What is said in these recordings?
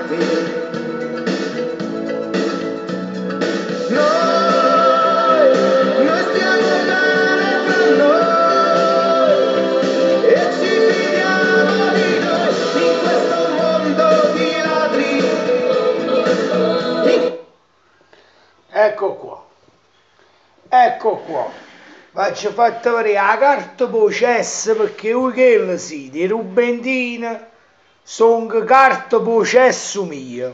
te. Noi stiamo bene tra noi e ci fidiamo di noi in questo mondo di ladri. Ecco qua, ecco qua. Faccio fatto vedere la carta processo perché voi che siete, i rubendini sono carta processo mia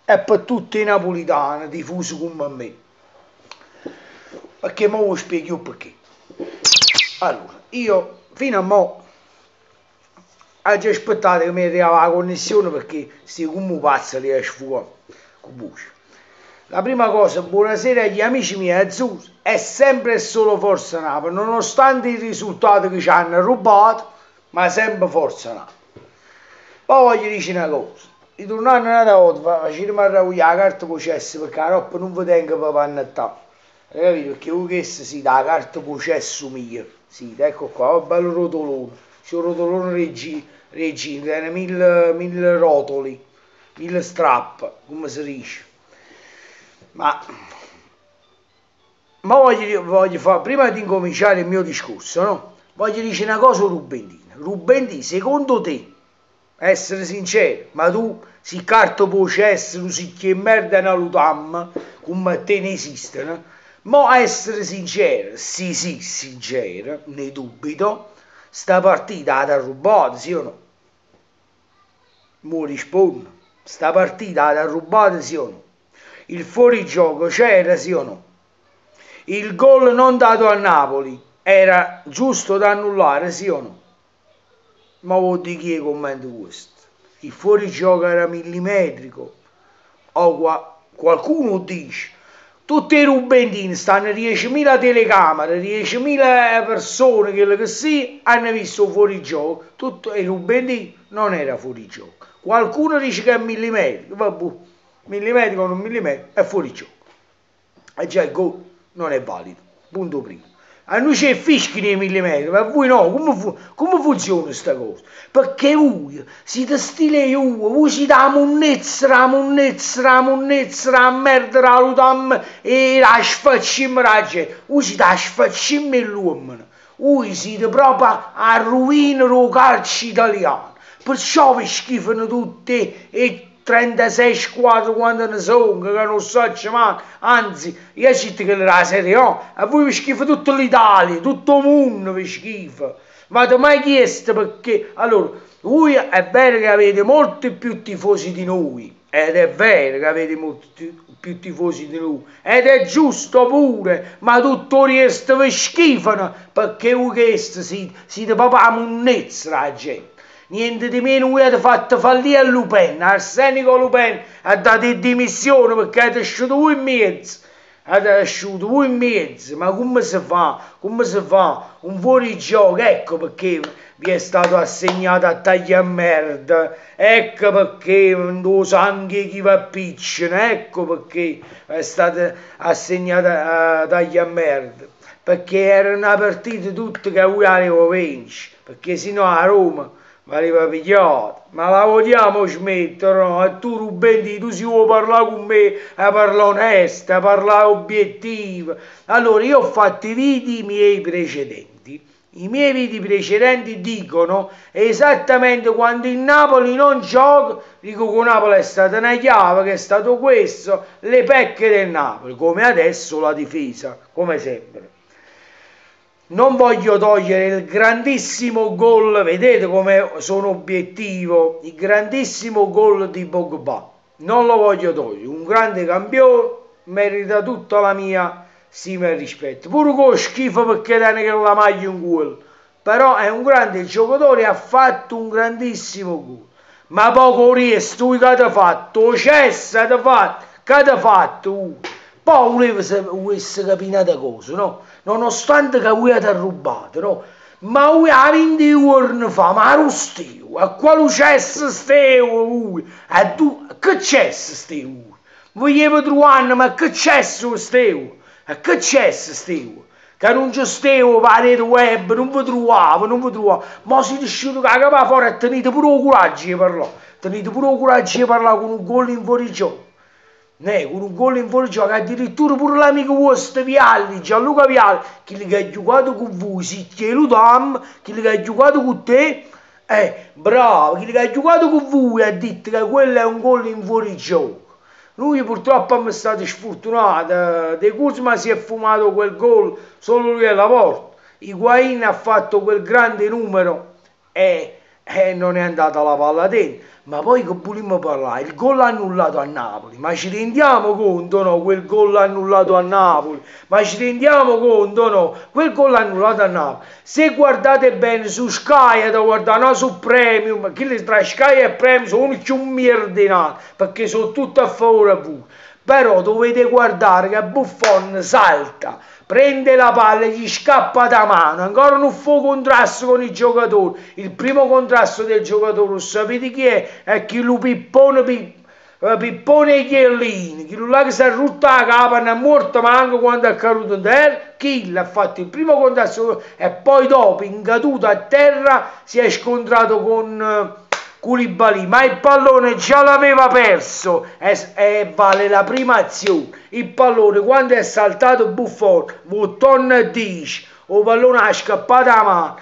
e per tutti i napolitani diffusi come me. Perché mo vi spiego io perché. Allora, io fino a mo' ho già aspettato che mi arrivava la connessione perché sti come pazzo li esce fuori con voce. La prima cosa, buonasera agli amici miei azzurri, è sempre e solo Forza Napoli, nonostante il risultato che ci hanno rubato, ma sempre Forza Napoli. Poi voglio dire una cosa, ritornando una volta, facciamo arrabbiare la carta processo perché la roba non vi tengo per pannettare, capito? Perché voi che siete la carta processo mia, sì, ecco qua, un bello rotolone, c'è un rotolone regino, tiene mille rotoli, 1000 strappi, come si dice. Ma voglio fare, prima di incominciare il mio discorso, no? Voglio dire una cosa a Rubendino. Rubendino, secondo te, essere sincero, ma tu si carto processo, tu si che merda una lutamma, come te ne esistono, ma essere sincero, sì, sincero, ne dubito, sta partita l'ha rubata, sì o no? Mo rispondo, sta partita l'ha rubata, sì o no? Il fuorigioco c'era, sì o no? Il gol non dato a Napoli era giusto da annullare, sì o no? Ma vuol dire chi commenta questo? Il fuorigioco era millimetrico. O qualcuno dice, tutti i rubendini stanno 10.000 telecamere, 10.000 persone che sì, hanno visto fuorigioco. Tutto i rubendini non era fuorigioco. Qualcuno dice che è millimetrico, vabbè, millimetrico o non millimetrico, è fuorigioco. E già il gol non è valido, punto primo. A noi c'è fischi nei millimetri, ma a voi no, come funziona questa cosa? Perché voi siete stile voi siete la monnezza, la merda, la lutam e la sfaccimma la gente. Voi siete la sfaccimma e l'uomo. Voi siete proprio a rovina del calcio italiano. Perciò vi schifano tutti e 36 squadre quando ne sono, che non so, ma anzi, io dico che la Serie A, a voi vi schifo tutta l'Italia, tutto il mondo vi schifo. Ma ti mai chiesto perché? Allora, voi è vero che avete molti più tifosi di noi, ed è vero che avete molti più tifosi di noi, ed è giusto pure, ma tutto il resto vi schifano, perché voi questo siete proprio la monnezza la gente. Niente di meno, voi avete fatto fallire a Lupin, Arsenico Lupin ha dato in dimissione perché avete asciuto voi in mezzo. Avete asciuto voi in mezzo, ma come si fa? Come si fa? Un fuorigioco, ecco perché vi è stato assegnato a taglia a merda, ecco perché non sangue chi va piccino, ecco perché è stato assegnato a taglia a merda. Perché era una partita tutta che voi avevate vinto, perché sennò a Roma valeva pigliato, ma la vogliamo smettere, no? E tu Rubendi, tu si vuoi parlare con me, a parlare onesta, a parlare obiettivo. Allora, io ho fatto i video miei precedenti. I miei video precedenti dicono esattamente quando il Napoli non gioca, dico che Napoli è stata una chiave, che è stato questo, le pecche del Napoli, come adesso la difesa, come sempre. Non voglio togliere il grandissimo gol, vedete come sono obiettivo, il grandissimo gol di Pogba, non lo voglio togliere, un grande campione, merita tutta la mia stima e rispetto, pure con schifo perché tiene che la maglia un gol, però è un grande giocatore e ha fatto un grandissimo gol, ma poco resto, che ha fatto, cessa, che ha fatto, poi volesse capire una cosa, no? Nonostante che voi avete rubato, no? Ma voi a 20 giorni fa, ma lo steo, a quale cesso steo voi? E tu, che cesso steo? Vogliamo trovare, ma che cesso steo? E che cesso steo? Che non c'è steo, la rete web, non vi trovavo, ma siete usciti che la capa fuori e tenete pure il coraggio di parlare. tenete pure il coraggio di parlare con un gol in fuorigioco. Con un gol in fuorigioco, addirittura pure l'amico vostro Vialli, Gianluca Vialli, che ha giocato con voi, si chiede Dam, che ha giocato con te, bravo, che ha giocato con voi ha detto che quello è un gol in fuorigioco. Lui purtroppo è stato sfortunato, De Cusma si è fumato quel gol solo lui alla porta. Higuain ha fatto quel grande numero e non è andata la palla dentro. Ma poi che vogliamo parlare? Il gol annullato a Napoli, ma ci rendiamo conto no? Quel gol annullato a Napoli, ma ci rendiamo conto no? Quel gol annullato a Napoli. Se guardate bene su Sky, da guardare no, su Premium, che tra Sky e Premium sono più mierdinati, perché sono tutti a favore a voi. Però dovete guardare che Buffon salta, prende la palla e gli scappa da mano, ancora non fu contrasto con i giocatori. Il primo contrasto del giocatore, sapete chi è? È chi lo Pippone e Chiellini, chi là che si è rutta la capa, non è morto ma anche quando è caduto in terra, chi l'ha fatto il primo contrasto e poi dopo, in caduta a terra, si è scontrato con Koulibaly, ma il pallone già l'aveva perso e vale la prima azione. Il pallone quando è saltato Buffon, Buffon dice, il pallone ha scappato a mano.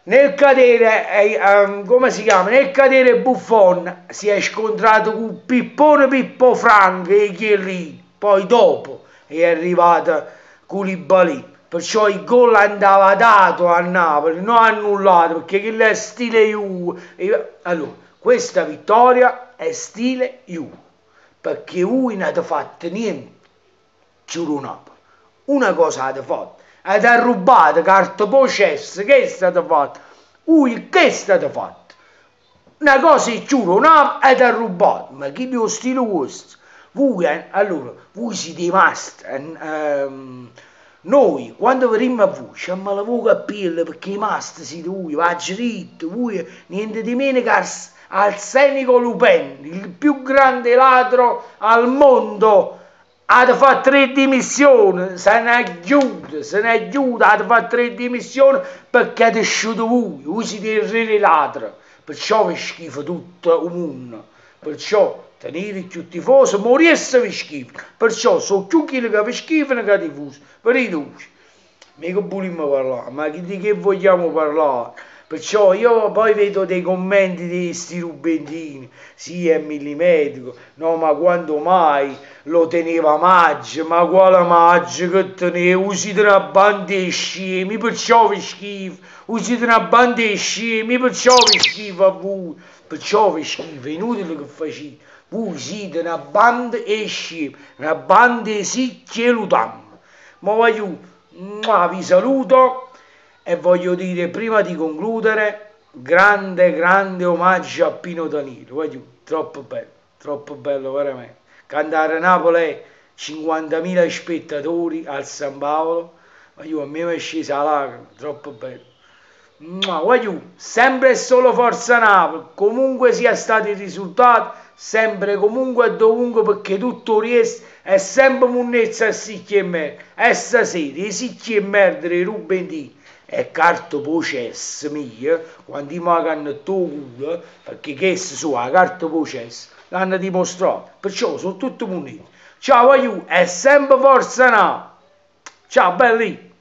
Nel cadere, come si chiama? Nel cadere Buffon si è scontrato con Pippone Pippo Franco e Chiellini, poi dopo è arrivata Koulibaly. Perciò il gol andava dato a Napoli, non annullato, perché quello è stile Juve. Allora, questa vittoria è stile Juve, perché Juve non ha fatto niente, giuro Napoli. Una cosa ha fatto, ha rubato carte possesse, che è stato fatto? Juve, che è stato fatto? Una cosa è giuro Napoli ha rubato, ma chi lo stile vostro? Voi, allora, voi siete rimasti... noi, quando verremo a voi, ci ammalavamo capire perché i masti siete voi, va dritto, voi, niente di meno che Arsenico Lupin, il più grande ladro al mondo, ha fatto 3 dimissioni, se ne aiuta, ha fatto 3 dimissioni perché ha asciuto voi siete il re dei ladri, perciò vi schifo tutto il mondo, perciò tenere più tifosi, morisse vi schifo, perciò sono più quelli che vi schifano che tifosi, per i tuoi. Mica vogliamo parlare, ma di che vogliamo parlare? Perciò io poi vedo dei commenti di sti rubentini, sì è millimetrico, no ma quando mai lo teneva Maggio, ma quale Maggio che teneva, usite una banda di scemi, perciò vi schifo, usite una banda di scemi, perciò vi schifo a voi, perciò vi schifo, è inutile che facete, voi siete una banda di scemi, una banda di sicchi e lutam. Ma voglio, vi saluto. E voglio dire, prima di concludere, grande omaggio a Pino Danilo, troppo bello veramente. Cantare a Napoli 50.000 spettatori al San Paolo, a me mi è scesa la lacrima, troppo bello. Voglio, sempre e solo Forza Napoli, comunque sia stato il risultato, sempre comunque e dovunque perché tutto riesce, è sempre munnezza e sicchi e merda. E stasera, i sicchi e merda dei rubentini e carta processo mia, quando mi hanno culo, perché che sua carta processo, l'hanno dimostrato, perciò sono tutti muniti. Ciao, voglio, è sempre Forza Napoli. Ciao, belli.